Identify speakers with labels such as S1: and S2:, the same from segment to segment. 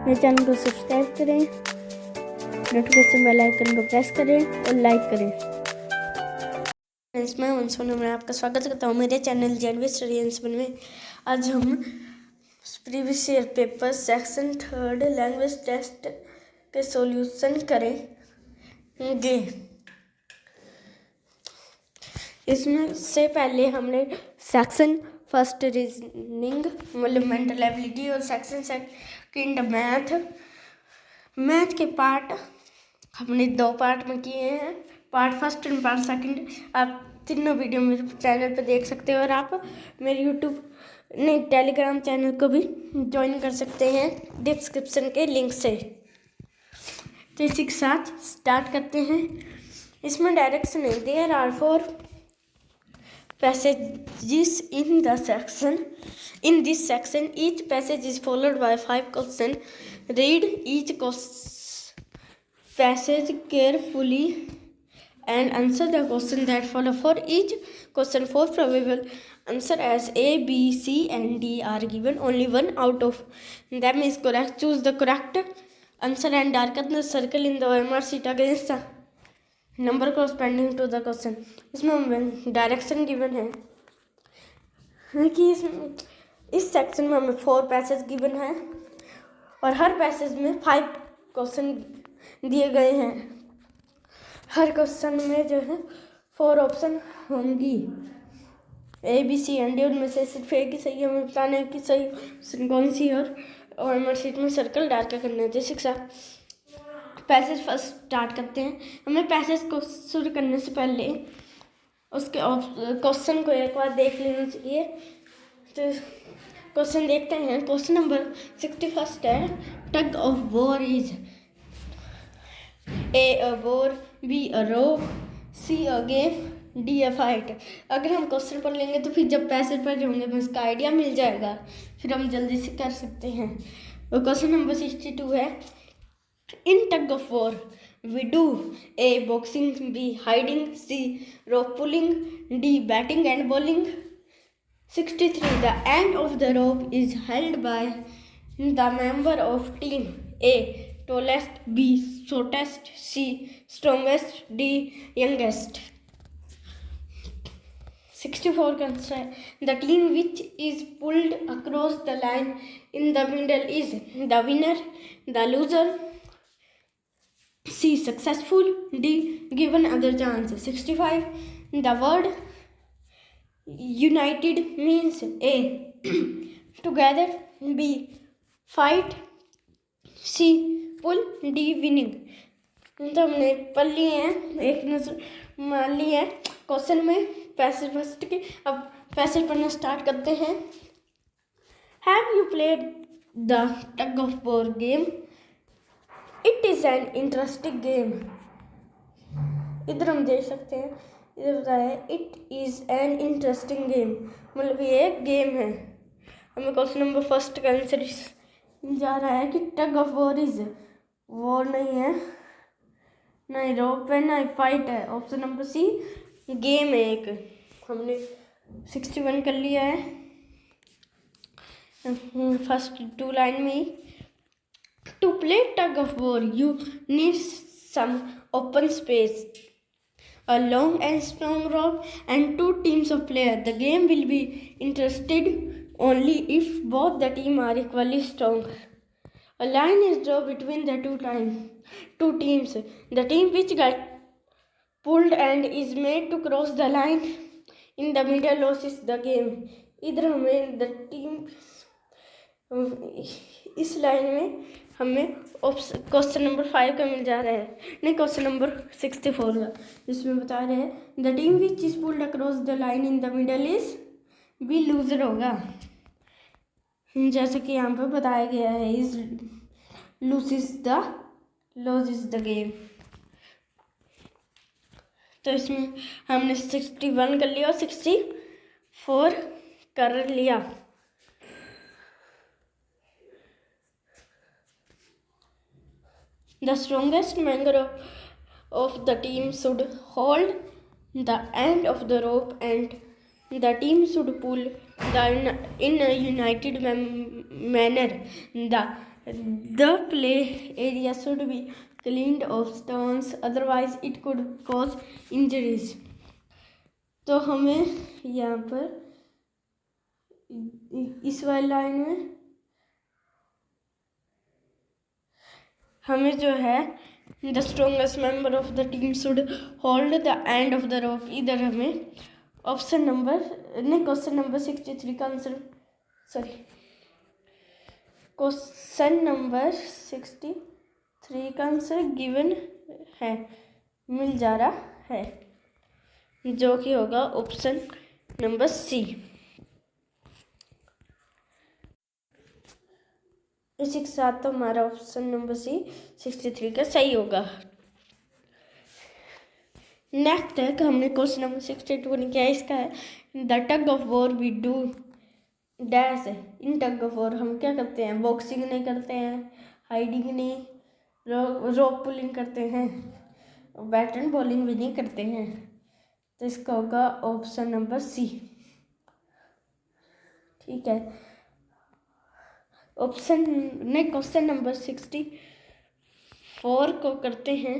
S1: मेरे चैनल को सब्सक्राइब करें, नोटिफिकेशन बेल आइकन को प्रेस करें और लाइक करें। फ्रेंड्स, मैं सोनू, मैं आपका स्वागत करता हूँ मेरे channel ZV study and Spain में। आज हम previous year paper section 3 language test के सॉल्यूशन करेंगे। इसमें से पहले हमने सेक्शन फर्स्ट रीजनिंग मतलब मेंटल एबिलिटी और सेक्शन सेकंड मैथ के पार्ट हमने 2 पार्ट में किए हैं, part first and part second. आप तीनों वीडियो मेरे चैनल पर देख सकते हो और आप मेरे टेलीग्राम चैनल को भी ज्वाइन कर सकते हैं डिस्क्रिप्शन के लिंक से। तो इसी के साथ स्टार्ट करते हैं। इसमें डायरेक्शन है, there are 4 passages in this section. Each passage is followed by 5 questions. Read each passage carefully and answer the question that follow. For each question, 4 probable answers as A, B, C and D are given. Only one out of them is correct. Choose the correct answer and darken the circle in the OMR sheet against the number corresponding to the question. इसमें हमें direction given है कि इस section में हमें 4 passage given है और हर passage में 5 क्वेश्चन दिए गए हैं। हर क्वेश्चन में जो है 4 ऑप्शन होंगी, A, B, C and D। उनमें से सिर्फ एक ही सही, हमें बताना है कि सही ऑप्शन कौन सी और OMR शीट में सर्कल डार्क करना है। जैसे शिक्षा पैसेज फर्स्ट स्टार्ट करते हैं। हमें पैसेज को शुरू करने से पहले उसके क्वेश्चन को एक बार देख लेना चाहिए। तो क्वेश्चन देखते हैं। क्वेश्चन नंबर 61 है, टग of war is A a war, B a rope, C a game, D a fight। अगर हम क्वेश्चन पढ़ लेंगे तो फिर जब पैसेज पढ़ होंगे हमें इसका आइडिया मिल जाएगा, फिर हम जल्दी से कर सकते हैं। और क्वेश्चन नंबर 62 है, in tug of war we do A boxing, B hiding, C rope pulling, D batting and bowling। 63 the end of the rope is held by the member of team A tallest, B shortest, C strongest, D youngest। 64 concern the team which is pulled across the line in the middle is the winner, the loser, C successful, D given other chance। 65 the word united means A together, B fight, C pull, D winning। तो हमने पढ़ लिए हैं, एक नजर मान ली है question में पैसेज फर्स्ट के। अब पैसेज पढ़ना स्टार्ट करते हैं। Have you played the tug of war game? It is an interesting game. इधर हम देख सकते हैं, इधर बताया है it is an interesting game, मतलब ये एक गेम है। हमें क्वेश्चन नंबर फर्स्ट का आंसर जा रहा है कि टग ऑफ वॉर इज, वॉर नहीं है, ना ही रोप है, ना ही फाइट है। ऑप्शन नंबर सी गेम है एक। हमने 61 कर लिया है फर्स्ट 2 लाइन में ही। To play tug of war, you need some open space, a long and strong rope, and 2 teams of players. The game will be interested only if both the teams are equally strong. A line is drawn between the two teams. The team which got pulled and is made to cross the line in the middle loses the game। इधर हमें the team, इस line में हमें question number 5 का मिल जा रहा है, नहीं क्वेश्चन नंबर 64 का, जिसमें बता रहे हैं the team which is pulled across the line in the middle is be loser होगा, जैसे कि यहाँ पर बताया गया है इज लूजेस द गेम। तो इसमें हमने 61 कर लिया और 64 कर लिया। The strongest member of the team should hold the end of the rope and the team should pull in a united manner. The The play area should be cleaned of stones, otherwise it could cause injuries. तो हमें यहाँ पर इस वाली line में हमें जो है the strongest member of the team should hold the end of the rope. इधर हमें ऑप्शन नंबर नहीं, क्वेश्चन नंबर 63 का आंसर, सॉरी, क्वेश्चन नंबर 63 का आंसर गिवन है, मिल जा रहा है, जो कि होगा ऑप्शन नंबर सी. इसी के साथ तो हमारा ऑप्शन नंबर सी 63 का सही होगा. नेक्स्ट तक हमने क्वेश्चन नंबर 62 ने क्या इसका है, the tug of war we do dash. In tug of war हम क्या करते हैं, बॉक्सिंग नहीं करते हैं, हाइडिंग नहीं, रोप पुलिंग करते हैं, बैट एंड बॉलिंग भी नहीं करते हैं. तो इसका होगा ऑप्शन नंबर सी. ठीक है, ऑप्शन ने क्वेश्चन नंबर 64 को करते हैं.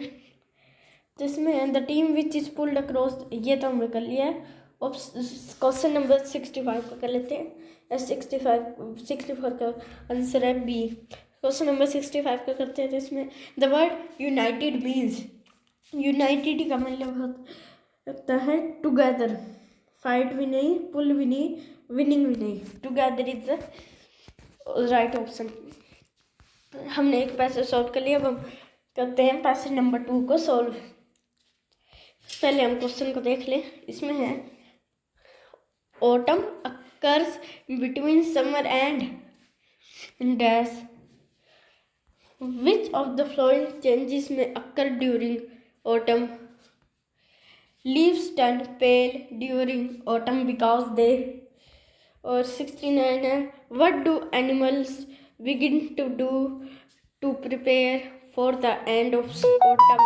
S1: तो इसमें the team which is pulled across, ये तो हमने कर लिया है. क्वेश्चन नंबर 65 को कर लेते हैं. 64 का आंसर है बी. क्वेश्चन नंबर 65 का करते हैं. तो इसमें the word United means, United का मतलब होता है टुगेदर. फाइट भी नहीं, पुल भी नहीं, विनिंग भी नहीं, together is the right option. हमने एक पैसेज सॉल्व कर लिया. अब हम करते हैं पैसेज नंबर 2 को सॉल्व. पहले हम क्वेश्चन को देख लें. इसमें है autumn occurs between summer and dash. Which of the flowing changes में occur during autumn. Leaves turn pale during autumn because they. और 69 है what do animals begin to do to prepare for the end of autumn.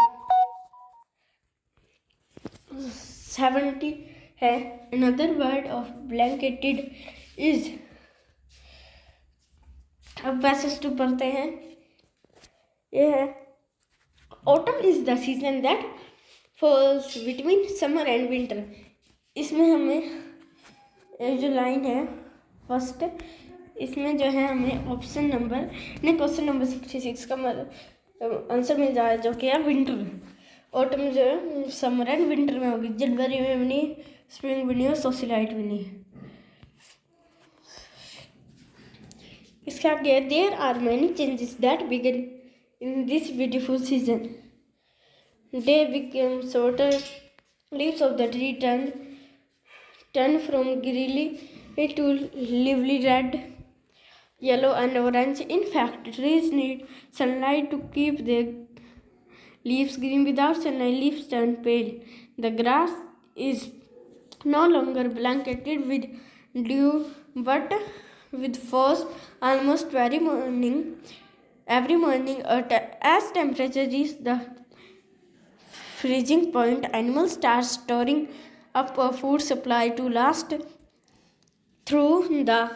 S1: 70 है another word of blanketed is. अब passage 2 पढ़ते हैं. ये है autumn is the season that falls between summer and winter. इसमें हमें जो लाइन है फर्स्ट, इसमें जो है हमें ऑप्शन नंबर नहीं, क्वेश्चन नंबर 66 का आंसर मिल जाए, जो कि है विंटर. ऑटम जो है समर एंड विंटर में होगी. जनवरी में भी नहीं, स्प्रिंग भी नहीं और सोसिलाइट भी नहीं. इसके आगे there are many changes that begin in this beautiful season. Day became shorter, leaves of the tree turn from green to lively red, yellow and orange. In fact, trees need sunlight to keep their leaves green. Without sunlight, leaves turn pale. The grass is no longer blanketed with dew, but with frost almost every morning. As temperature reaches the freezing point, animals start storing up a food supply to last through the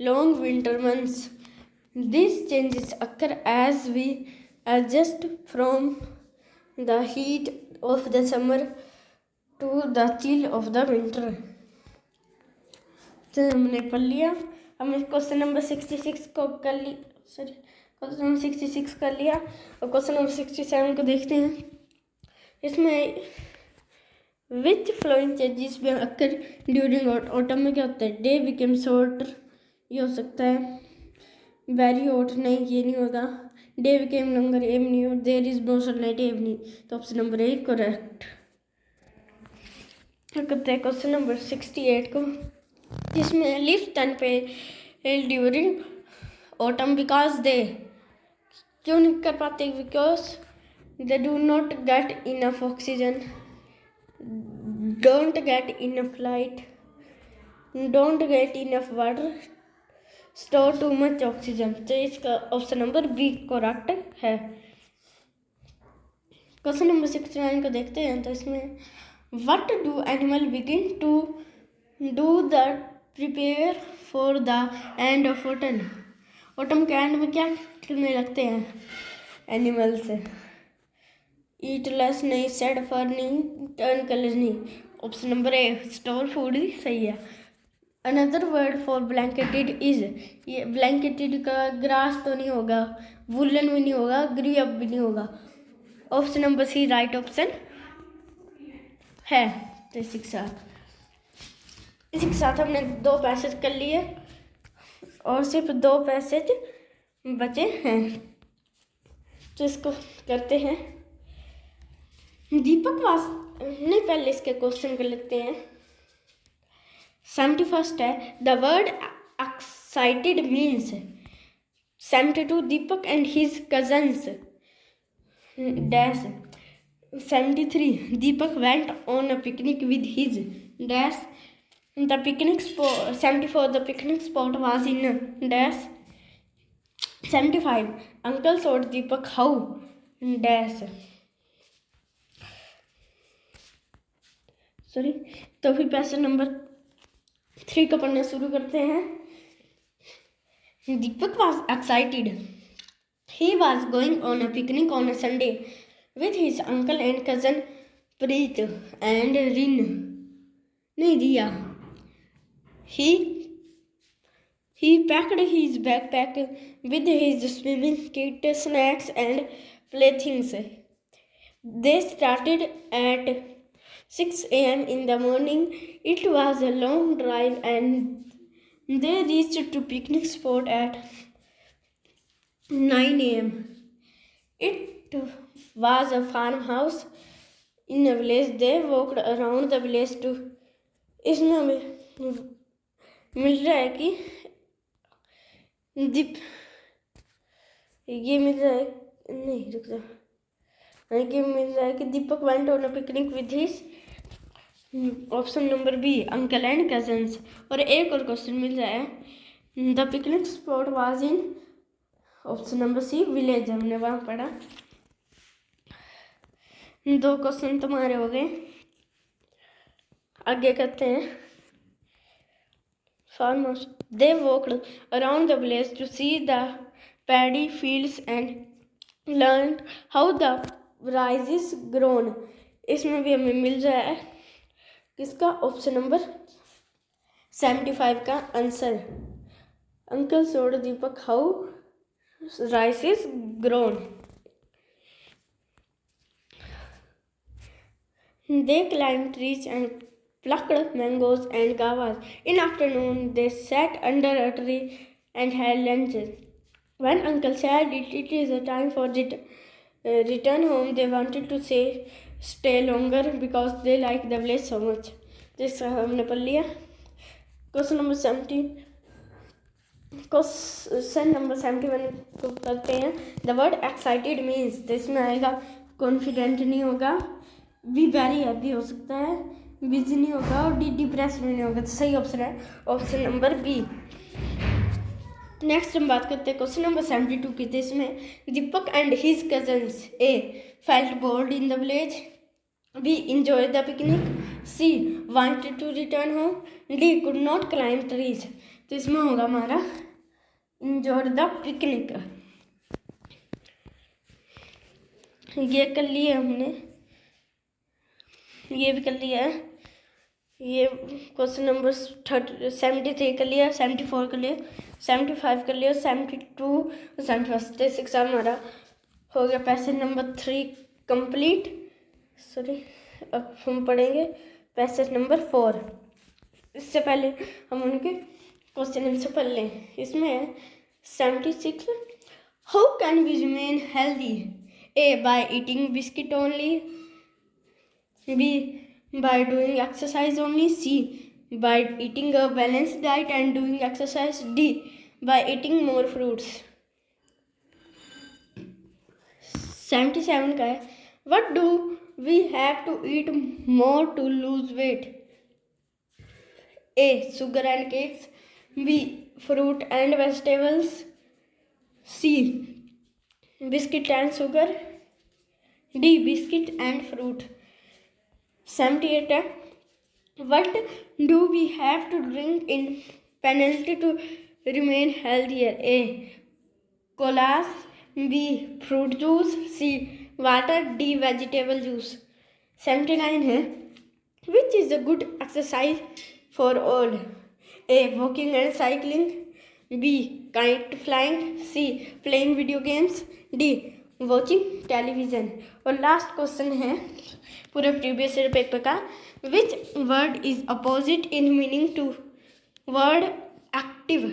S1: long winter months. These changes occur as we adjust from the heat of the summer to the chill of the winter. तो हमने पढ़ लिया. हमने question number 66 को कर ली, sorry question number 66 कर लिया. और क्वेश्चन नंबर 67 को देखते हैं. इसमें विच फ्लोइंग चेंजेस में अक्कर ड्यूरिंग ऑटम में क्या होता है. डे बिकेम शॉर्टर, ये हो सकता है. वेरी हॉट, नहीं ये नहीं होगा. डे बिकेम लॉन्गर, एम नहीं हो. देयर इज नो सनलाइट, एम नहीं. तो ऑप्शन नंबर ए करेक्ट. करते हैं क्वेश्चन नंबर 68 को, जिसमें leaves turn pale during autumn because they. क्यों नहीं कर पाते? Because they do not get enough oxygen, don't get enough light, don't get enough water, store too much oxygen. तो इसका ऑप्शन नंबर बी करेक्ट है. Question number 69 को देखते हैं. तो इसमें what do animal begin to do the prepare for the end of autumn. Autumn के end में क्या करने लगते हैं एनिमल्स? ईट लेस नहीं, सेड फर नहीं, टर्न कलर नहीं। Option number A store food ही सही है। Another word for blanketed is, ये ब्लैंकेटेड का ग्रास तो नहीं होगा, वुलन भी नहीं होगा, ग्री अप भी नहीं होगा। Option number C right option है। तो इसी के साथ हमने 2 पैसेज कर लिए और सिर्फ 2 पैसेज बचे हैं, तो इसको करते हैं। दीपक वास नहीं, पहले इसके क्वेश्चन कर लेते हैं। 71 है, the word excited means. 72 Deepak and his cousins dash. 73 Deepak went on a picnic with his dash. The picnic spot. 74 the picnic spot was in dash. 75 Uncle showed Deepak how dash. Sorry, तो फिर passage number 3 का पढ़ना शुरू करते हैं। Deepak was excited. He was going on a picnic on a Sunday with his uncle and cousin Preet and Riya. He packed his backpack with his swimming kit, snacks and playthings. They started at 6 a.m. in the morning. It was a long drive and they reached to picnic spot at 9 a.m. It was a farmhouse in a village. They walked around the village to. इसमें हमें मिल रहा है कि ये मिल रहा है, नहीं रुक जा, ये मिल रहा है कि Deepak went on a picnic with his, option number B uncle and cousins. और एक और क्वेश्चन मिल रहा है the picnic spot was in, option number C village, हमने वहाँ पढ़ा। 2 क्वेश्चन तुम्हारे हो गए। आगे करते हैं। Farmers, they walked around the village to see the paddy fields and learned how the rice is grown. इसमें भी हमें मिल रहा है किसका, ऑप्शन नंबर 75 का answer. Uncle showed Deepak how rice is grown. They climbed trees and plucked mangoes and guavas. In afternoon, they sat under a tree and had lunches. When Uncle said it is a time for return home, they wanted to stay longer because they like the village so much. जिसका हमने पढ़ लिया। Question number 71 को करते हैं। The word excited means, तो इसमें आएगा कॉन्फिडेंट नहीं होगा, बी वेरी हैप्पी हो सकता है, बिजी नहीं होगा और डिप्रेस भी नहीं होगा। तो सही ऑप्शन है ऑप्शन नंबर बी। नेक्स्ट हम बात करते हैं क्वेश्चन नंबर 72 की। इसमें Deepak and his cousins A felt bored in the village, B enjoy the picnic, C wanted to return home, D could not climb trees. तो इसमें होगा हमारा इंजॉय द पिकनिक। ये कर लिए हमने, ये भी कर लिया है। ये क्वेश्चन नंबर 73 कर लिया, 74 कर लिया, 75 कर लिया, 72 71 एग्जाम हमारा हो गया। Passage number 3 complete. सॉरी, अब हम पढ़ेंगे पैसेज नंबर 4। इससे पहले हम उनके क्वेश्चन आंसर पढ़ लें। इसमें है 76 how can we remain healthy, A by eating biscuit only, B by doing exercise only, C by eating a balanced diet and doing exercise, D by eating more fruits। 77 का है what do we have to eat more to lose weight, A sugar and cakes, B fruit and vegetables, C biscuit and sugar, D biscuit and fruit। 78 है what do we have to drink in penalty to remain healthier, A colas, B fruit juice, C water, D vegetable juice. 79 है which is a good exercise for all? A walking and cycling, B kite flying, C playing video games, D watching television. और last question है पूरे previous year paper का, which word is opposite in meaning to word active?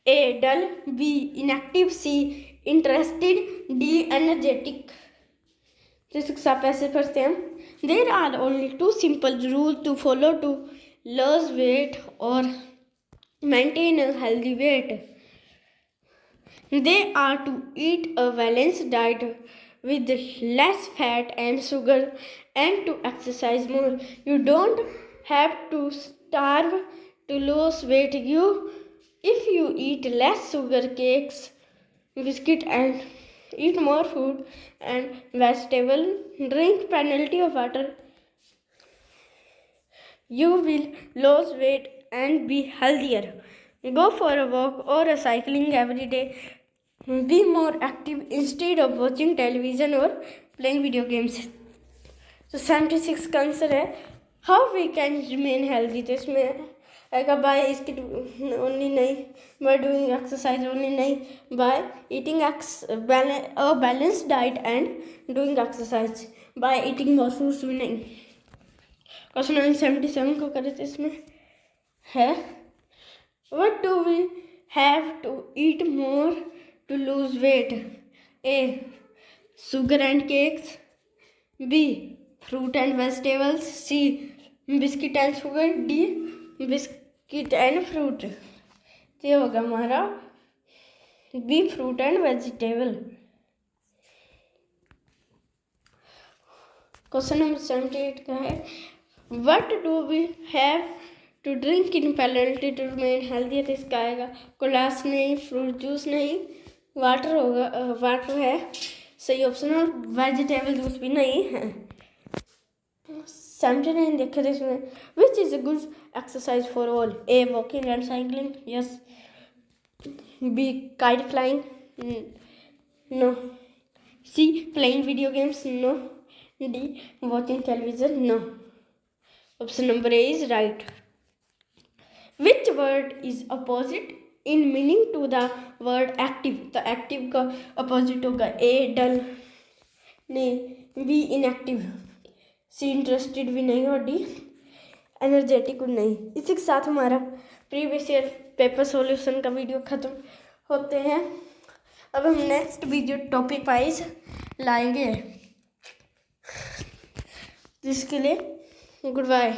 S1: A dull, B inactive, C interested, D energetic. तो शिक्षा पैसे पढ़ते हैं। There are only to simple rule to follow to lose weight और maintain a healthy weight. They are to eat a balanced diet with less fat and sugar and to exercise more. You don't have to starve to lose weight. If you eat less sugar, cakes, biscuit and eat more fruit and vegetable, drink plenty of water, you will lose weight and be healthier. Go for a walk or a cycling every day. Be more active instead of watching television or playing video games. तो 76 का answer है how we can remain healthy. तो इसमें आएगा by इसकी only नहीं, by doing exercise only नहीं, by eating a balanced diet and doing exercise, by eating more fruits भी नहीं। क्वेश्चन 77 को करें तो इसमें है what do we have to eat more to lose weight? A sugar and cakes, B fruit and vegetables, C biscuit and sugar, D biscuit and fruit। ये होगा हमारा B fruit and vegetable। Question number 78 का है what do we have to drink in penalty to remain healthy? तो इसका आएगा कोलास नहीं, fruit juice नहीं, वाटर होगा, वाटर है सही ऑप्शन, और वेजिटेबल जूस भी नहीं है। 79 देखे थे इसमें which is a good exercise for all? A walking and cycling, yes, B kite flying, no, C playing video games, no, D watching television, no. Option number A is right. Which word is opposite in meaning to the word active? तो active का opposite होगा ए डल नहीं, B inactive, C interested भी नहीं, और D energetic नहीं। इसी के साथ हमारा प्रीवियस ईयर पेपर सॉल्यूशन का वीडियो ख़त्म होते हैं। अब हम नेक्स्ट वीडियो टॉपिक वाइज लाएंगे, जिसके लिए गुड बाय।